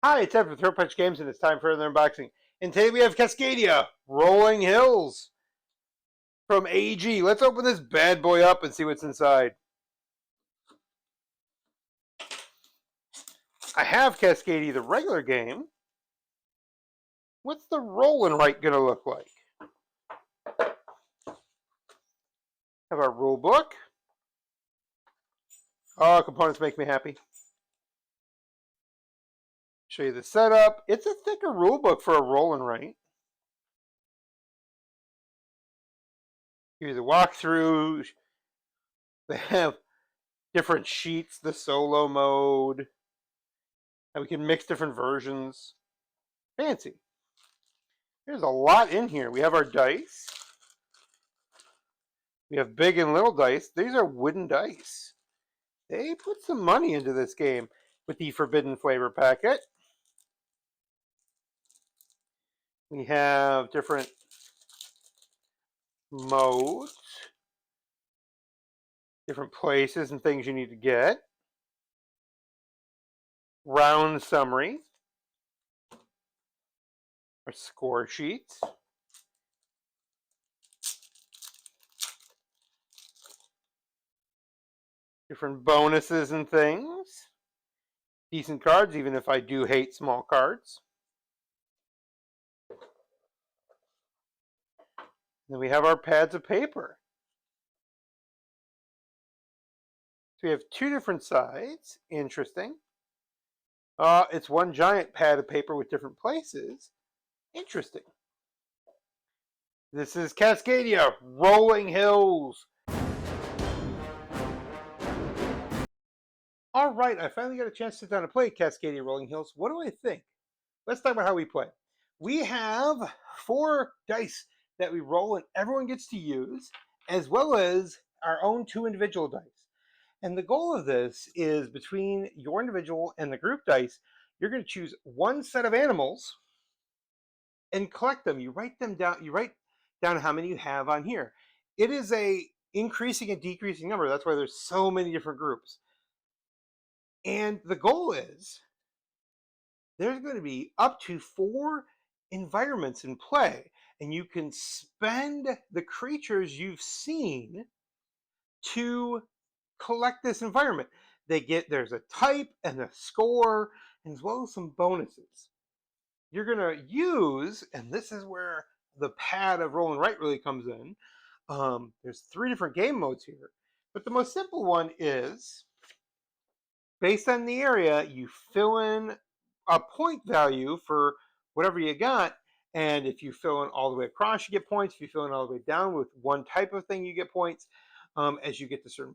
Hi, it's Ed from Throw Punch Games, and it's time for another unboxing. And today we have Cascadia, Rolling Hills from AG. Let's open this bad boy up and see what's inside. I have Cascadia, the regular game. What's the Roll and Write gonna look like? Have our rule book. Oh, components make me happy. Show you the setup. It's a thicker rule book for a Roll and Write. Give you the walkthrough. They have different sheets, the solo mode, and we can mix different versions. Fancy. There's a lot in here. We have our dice. We have big and little dice. These are wooden dice. They put some money into this game with the Forbidden Flavor packet. We have different modes, different places and things you need to get. Round summary. Our score sheets. Different bonuses and things. Decent cards, even if I do hate small cards. Then we have our pads of paper. So we have two different sides. Interesting. It's one giant pad of paper with different places. Interesting. This is Cascadia, Rolling Hills. All right, I finally got a chance to sit down and play Cascadia Rolling Hills. What do I think? Let's talk about how we play. We have 4 dice that we roll and everyone gets to use, as well as our own 2 individual dice. And the goal of this is between your individual and the group dice, you're going to choose one set of animals and collect them. You write them down. You write down how many you have on here. It is a increasing and decreasing number. That's why there's so many different groups. And the goal is there's going to be up to 4 environments in play, and you can spend the creatures you've seen to collect this environment. There's a type and a score, as well as some bonuses. You're going to use, and this is where the pad of Roll and Write really comes in. There's 3 different game modes here, but the most simple one is based on the area, you fill in a point value for whatever you got, and if you fill in all the way across, you get points. If you fill in all the way down with one type of thing, you get points. As you get to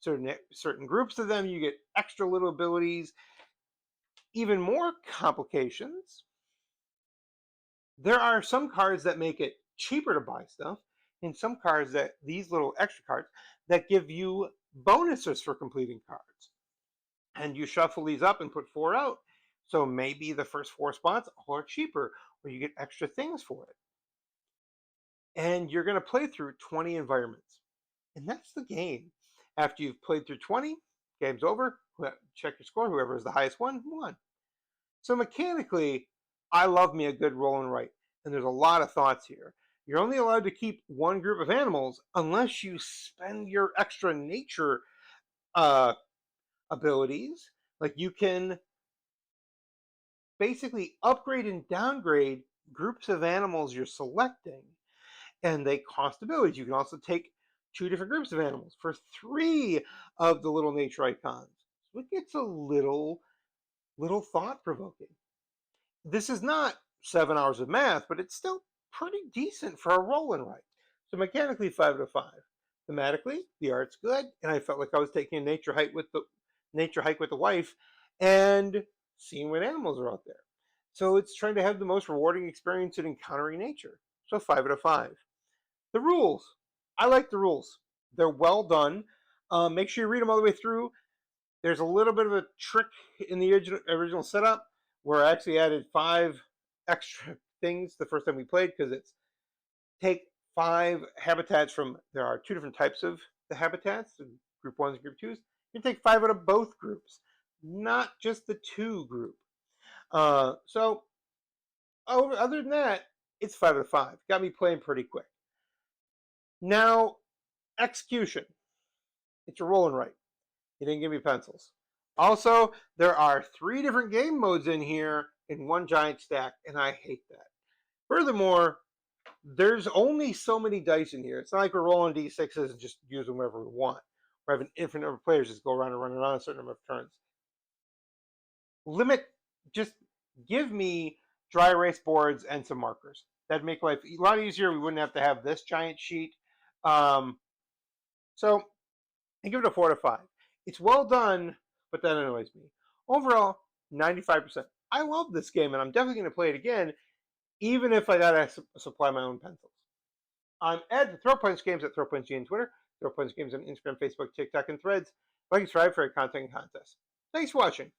certain groups of them, you get extra little abilities. Even more complications. There are some cards that make it cheaper to buy stuff, and some cards these little extra cards that give you bonuses for completing cards. And you shuffle these up and put 4 out. So maybe the first 4 spots are cheaper, or you get extra things for it. And you're going to play through 20 environments. And that's the game. After you've played through 20, game's over. Check your score. Whoever is the highest one, won. So mechanically, I love me a good roll and write. And there's a lot of thoughts here. You're only allowed to keep one group of animals unless you spend your extra nature abilities. Like you can basically upgrade and downgrade groups of animals you're selecting, and they cost abilities. You can also take 2 different groups of animals for 3 of the little nature icons. So it gets a little thought-provoking. This is not 7 hours of math, but it's still pretty decent for a roll and write. So mechanically, 5 out of 5. Thematically, the art's good, and I felt like I was taking a nature hike with the wife and seeing what animals are out there. So it's trying to have the most rewarding experience in encountering nature. So 5 out of 5. The rules. I like the rules. They're well done. Make sure you read them all the way through. There's a little bit of a trick in the original setup where I actually added 5 extra things the first time we played, because it's take 5 habitats from, there are 2 different types of the habitats, group 1s and group 2s. You take 5 out of both groups, not just the 2 group. So other than that, it's 5 out of 5. Got me playing pretty quick. Now, execution. It's a rolling right. He didn't give me pencils. Also, there are 3 different game modes in here in one giant stack, and I hate that. Furthermore, there's only so many dice in here. It's not like we're rolling d6s and just use them wherever we want. We have an infinite number of players just go around and run around a certain number of turns. Limit, just give me dry erase boards and some markers. That'd make life a lot easier. We wouldn't have to have this giant sheet. So I give it a 4 out of 5. It's well done, but that annoys me. Overall, 95%. I love this game, and I'm definitely going to play it again, even if I gotta supply my own pencils. I'm Ed for Throw Punch Games at Throw Punch G on Twitter, Throw Punch Games on Instagram, Facebook, TikTok, and Threads. Like and subscribe for content and contests. Thanks for watching.